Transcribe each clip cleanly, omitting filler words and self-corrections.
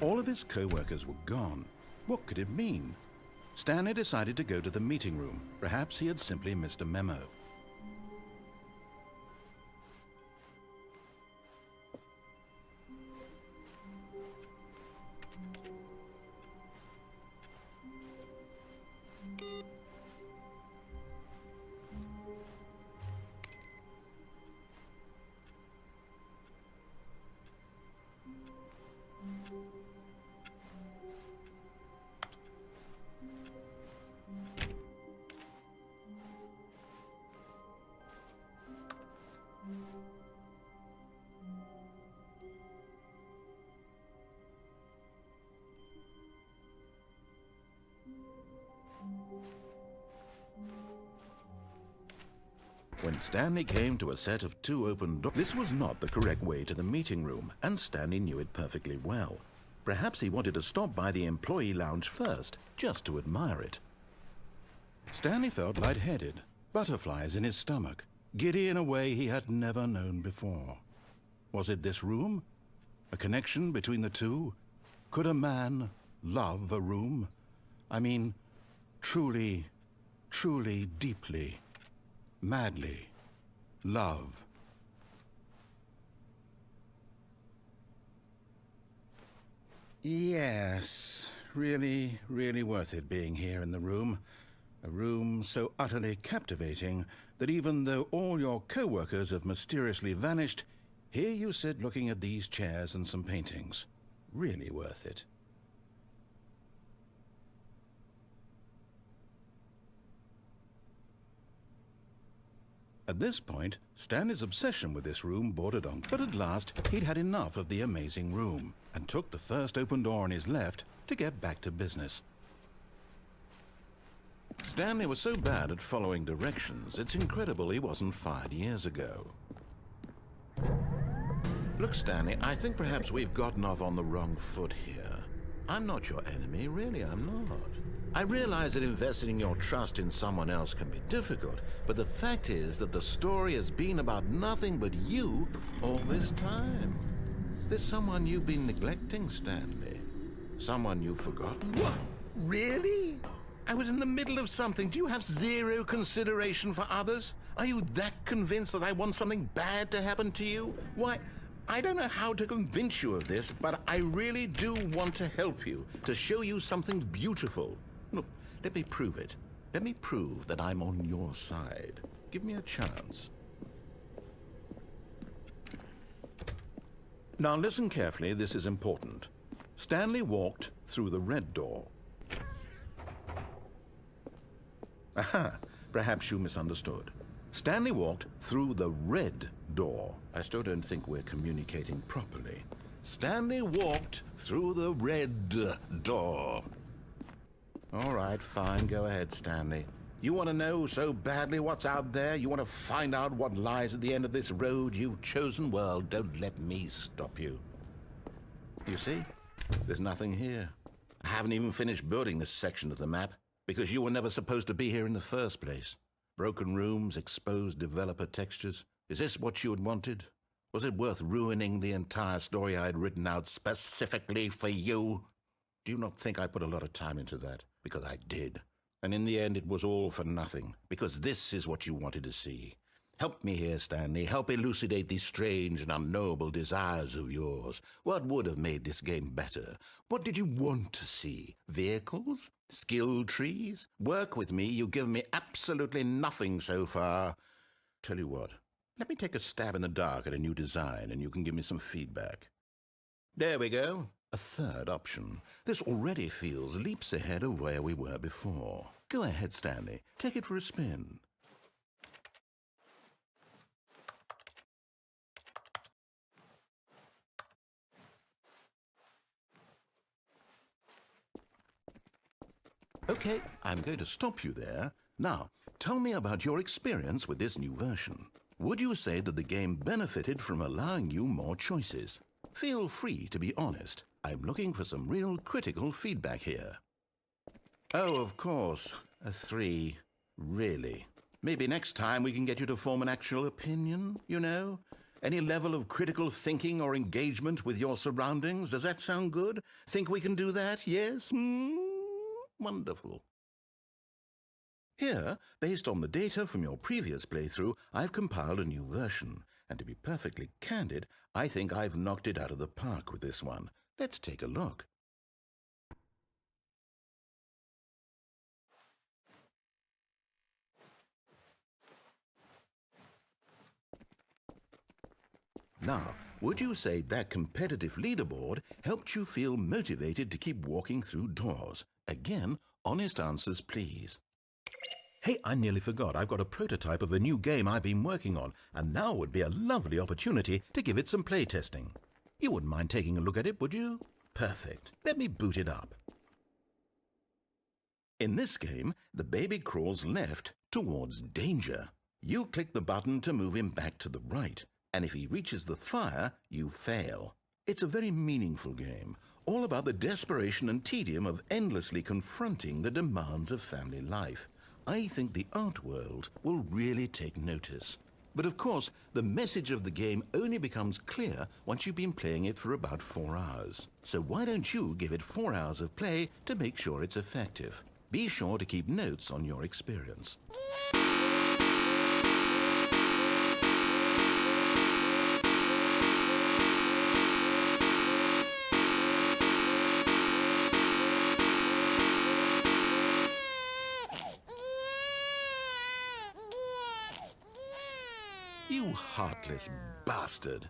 All of his co-workers were gone. What could it mean? Stanley decided to go to the meeting room. Perhaps he had simply missed a memo. When Stanley came to a set of 2 open doors, this was not the correct way to the meeting room, and Stanley knew it perfectly well. Perhaps he wanted to stop by the employee lounge first, just to admire it. Stanley felt lightheaded, butterflies in his stomach, giddy in a way he had never known before. Was it this room? A connection between the two? Could a man love a room? I mean, truly, truly, deeply, madly love. Yes, really, really worth it being here in the room. A room so utterly captivating that even though all your co-workers have mysteriously vanished, here you sit looking at these chairs and some paintings. Really worth it. At this point, Stanley's obsession with this room bordered on, but at last he'd had enough of the amazing room and took the first open door on his left to get back to business. Stanley was so bad at following directions, it's incredible he wasn't fired years ago. Look, Stanley, I think perhaps we've gotten off on the wrong foot here. I'm not your enemy, really, I'm not. I realize that investing your trust in someone else can be difficult, but the fact is that the story has been about nothing but you all this time. There's someone you've been neglecting, Stanley. Someone you've forgotten. What? Really? I was in the middle of something. Do you have zero consideration for others? Are you that convinced that I want something bad to happen to you? Why, I don't know how to convince you of this, but I really do want to help you, to show you something beautiful. Look, let me prove it. Let me prove that I'm on your side. Give me a chance. Now listen carefully, this is important. Stanley walked through the red door. Aha, perhaps you misunderstood. Stanley walked through the red door. I still don't think we're communicating properly. Stanley walked through the red door. All right, fine, go ahead, Stanley. You want to know so badly what's out there? You want to find out what lies at the end of this road you've chosen? Well, don't let me stop you. You see, there's nothing here. I haven't even finished building this section of the map, because you were never supposed to be here in the first place. Broken rooms, exposed developer textures. Is this what you had wanted? Was it worth ruining the entire story I had written out specifically for you? Do you not think I put a lot of time into that? Because I did. And in the end, it was all for nothing, because this is what you wanted to see. Help me here, Stanley. Help elucidate these strange and unknowable desires of yours. What would have made this game better? What did you want to see? Vehicles? Skill trees? Work with me. You've given me absolutely nothing so far. Tell you what, let me take a stab in the dark at a new design, and you can give me some feedback. There we go. A third option. This already feels leaps ahead of where we were before. Go ahead, Stanley. Take it for a spin. Okay, I'm going to stop you there. Now, tell me about your experience with this new version. Would you say that the game benefited from allowing you more choices? Feel free to be honest. I'm looking for some real critical feedback here. Oh, of course. A 3. Really? Maybe next time we can get you to form an actual opinion, you know? Any level of critical thinking or engagement with your surroundings? Does that sound good? Think we can do that? Yes? Wonderful. Here, based on the data from your previous playthrough, I've compiled a new version. And to be perfectly candid, I think I've knocked it out of the park with this one. Let's take a look. Now, would you say that competitive leaderboard helped you feel motivated to keep walking through doors? Again, honest answers, please. Hey, I nearly forgot. I've got a prototype of a new game I've been working on, and now would be a lovely opportunity to give it some playtesting. You wouldn't mind taking a look at it, would you? Perfect. Let me boot it up. In this game, the baby crawls left towards danger. You click the button to move him back to the right, and if he reaches the fire, you fail. It's a very meaningful game, all about the desperation and tedium of endlessly confronting the demands of family life. I think the art world will really take notice. But of course, the message of the game only becomes clear once you've been playing it for about 4 hours. So why don't you give it 4 hours of play to make sure it's effective? Be sure to keep notes on your experience. You heartless bastard.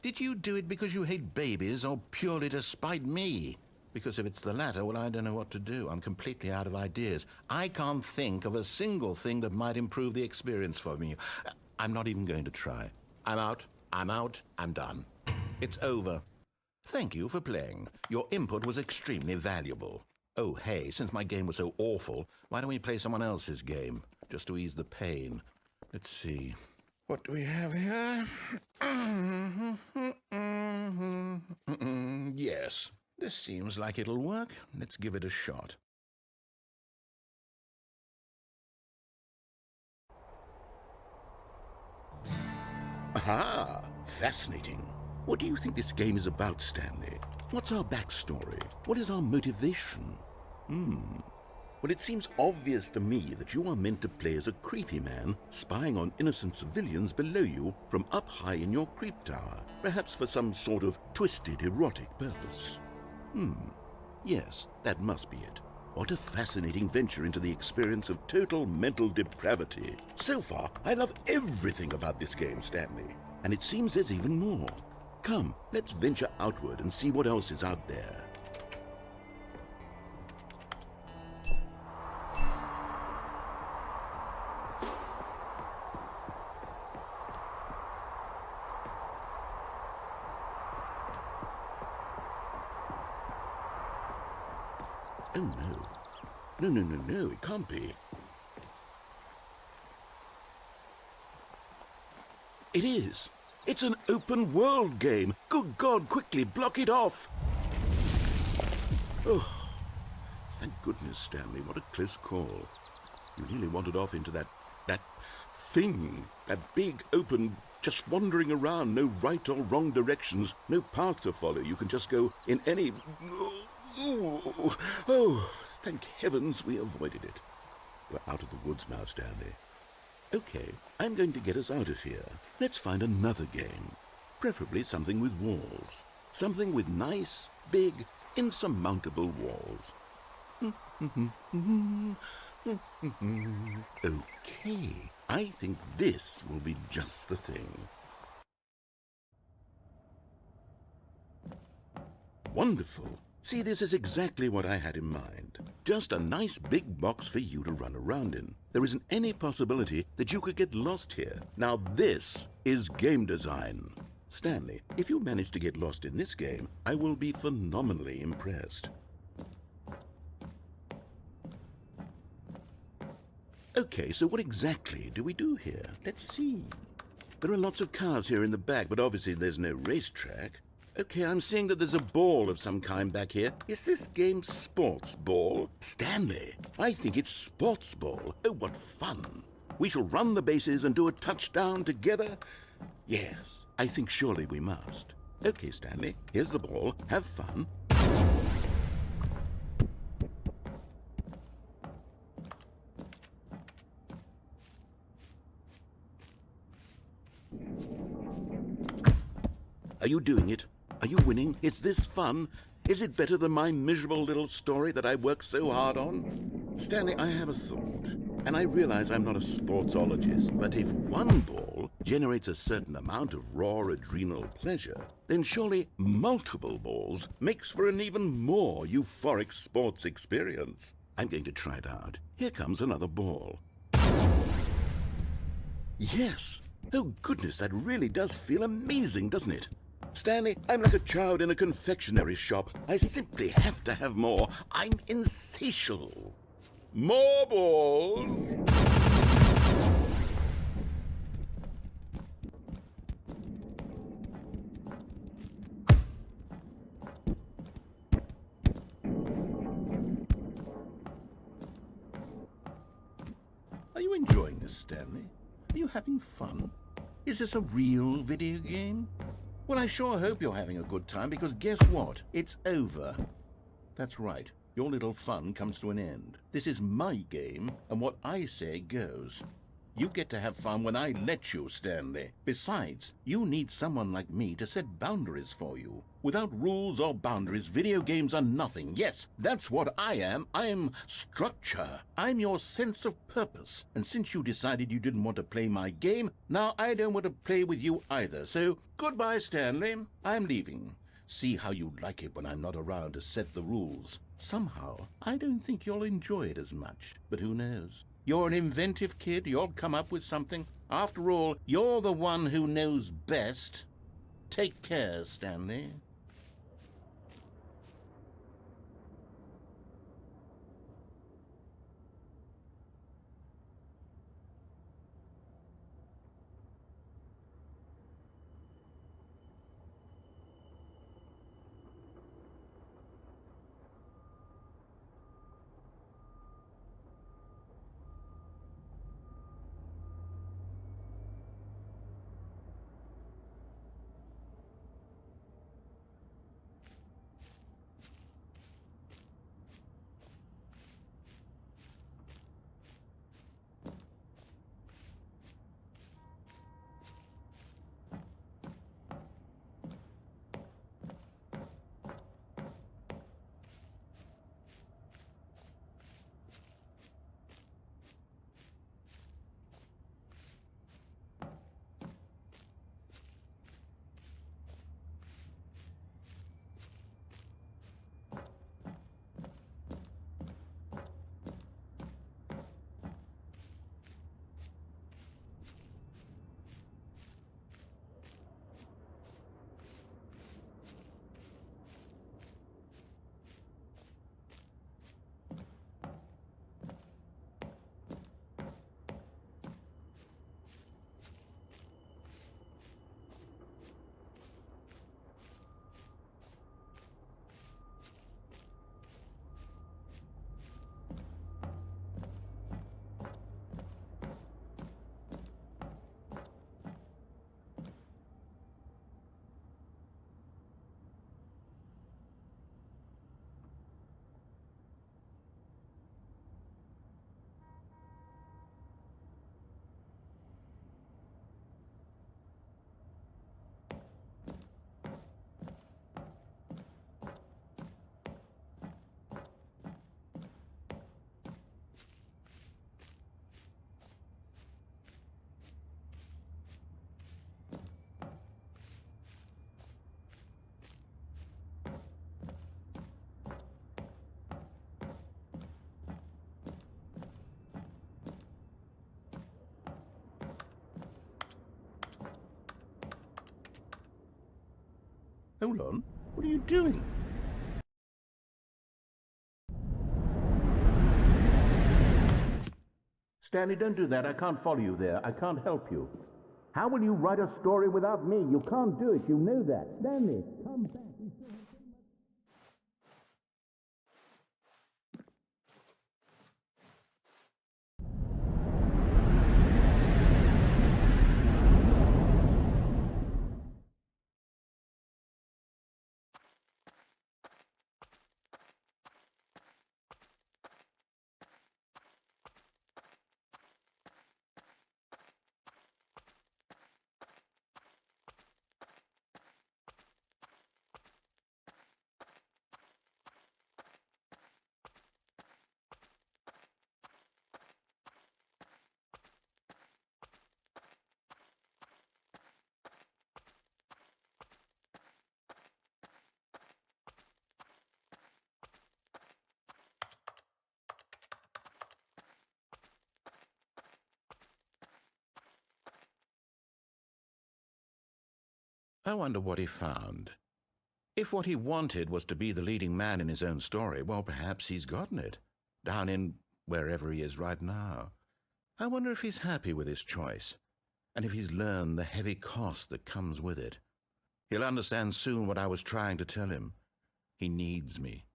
Did you do it because you hate babies or purely to spite me? Because if it's the latter, well, I don't know what to do. I'm completely out of ideas. I can't think of a single thing that might improve the experience for me. I'm not even going to try. I'm out. I'm done. It's over. Thank you for playing. Your input was extremely valuable. Oh, hey, since my game was so awful, why don't we play someone else's game, just to ease the pain? Let's see. What do we have here? Yes, this seems like it'll work. Let's give it a shot. Aha! Fascinating. What do you think this game is about, Stanley? What's our backstory? What is our motivation? Well, it seems obvious to me that you are meant to play as a creepy man spying on innocent civilians below you from up high in your creep tower, perhaps for some sort of twisted, erotic purpose. Yes, that must be it. What a fascinating venture into the experience of total mental depravity. So far, I love everything about this game, Stanley. And it seems there's even more. Come, let's venture outward and see what else is out there. Oh, no. No, it can't be. It is. It's an open world game. Good God, quickly, block it off. Oh, thank goodness, Stanley. What a close call. You nearly wandered off into that thing. That big, open, just wandering around. No right or wrong directions. No path to follow. You can just go in any... Oh, thank heavens we avoided it. We're out of the woods now, Stanley. Okay, I'm going to get us out of here. Let's find another game. Preferably something with walls. Something with nice, big, insurmountable walls. Okay, I think this will be just the thing. Wonderful. See, this is exactly what I had in mind. Just a nice big box for you to run around in. There isn't any possibility that you could get lost here. Now this is game design. Stanley, if you manage to get lost in this game, I will be phenomenally impressed. Okay, so what exactly do we do here? Let's see. There are lots of cars here in the back, but obviously there's no racetrack. Okay, I'm seeing that there's a ball of some kind back here. Is this game sports ball? Stanley, I think it's sports ball. Oh, what fun. We shall run the bases and do a touchdown together. Yes, I think surely we must. Okay, Stanley, here's the ball. Have fun. Are you doing it? Are you winning? Is this fun? Is it better than my miserable little story that I worked so hard on? Stanley, I have a thought, and I realize I'm not a sportsologist, but if one ball generates a certain amount of raw adrenal pleasure, then surely multiple balls makes for an even more euphoric sports experience. I'm going to try it out. Here comes another ball. Yes! Oh goodness, that really does feel amazing, doesn't it? Stanley, I'm like a child in a confectionery shop. I simply have to have more. I'm insatiable. More balls! Are you enjoying this, Stanley? Are you having fun? Is this a real video game? Well, I sure hope you're having a good time, because guess what? It's over. That's right. Your little fun comes to an end. This is my game, and what I say goes. You get to have fun when I let you, Stanley. Besides, you need someone like me to set boundaries for you. Without rules or boundaries, video games are nothing. Yes, that's what I am. I'm structure. I'm your sense of purpose. And since you decided you didn't want to play my game, now I don't want to play with you either. So, goodbye, Stanley. I'm leaving. See how you like it when I'm not around to set the rules. Somehow, I don't think you'll enjoy it as much. But who knows? You're an inventive kid. You'll come up with something. After all, you're the one who knows best. Take care, Stanley. Hold on. What are you doing? Stanley, don't do that. I can't follow you there. I can't help you. How will you write a story without me? You can't do it. You know that. Stanley, come back. I wonder what he found. If what he wanted was to be the leading man in his own story, well, perhaps he's gotten it, down in wherever he is right now. I wonder if he's happy with his choice, and if he's learned the heavy cost that comes with it. He'll understand soon what I was trying to tell him. He needs me.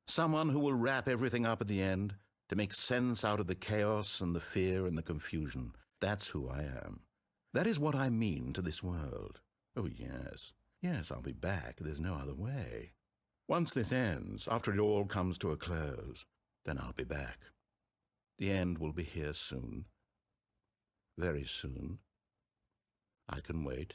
Someone who will wrap everything up at the end, to make sense out of the chaos and the fear and the confusion. That's who I am. That is what I mean to this world. Oh, yes. Yes, I'll be back. There's no other way. Once this ends, after it all comes to a close, then I'll be back. The end will be here soon. Very soon. I can wait.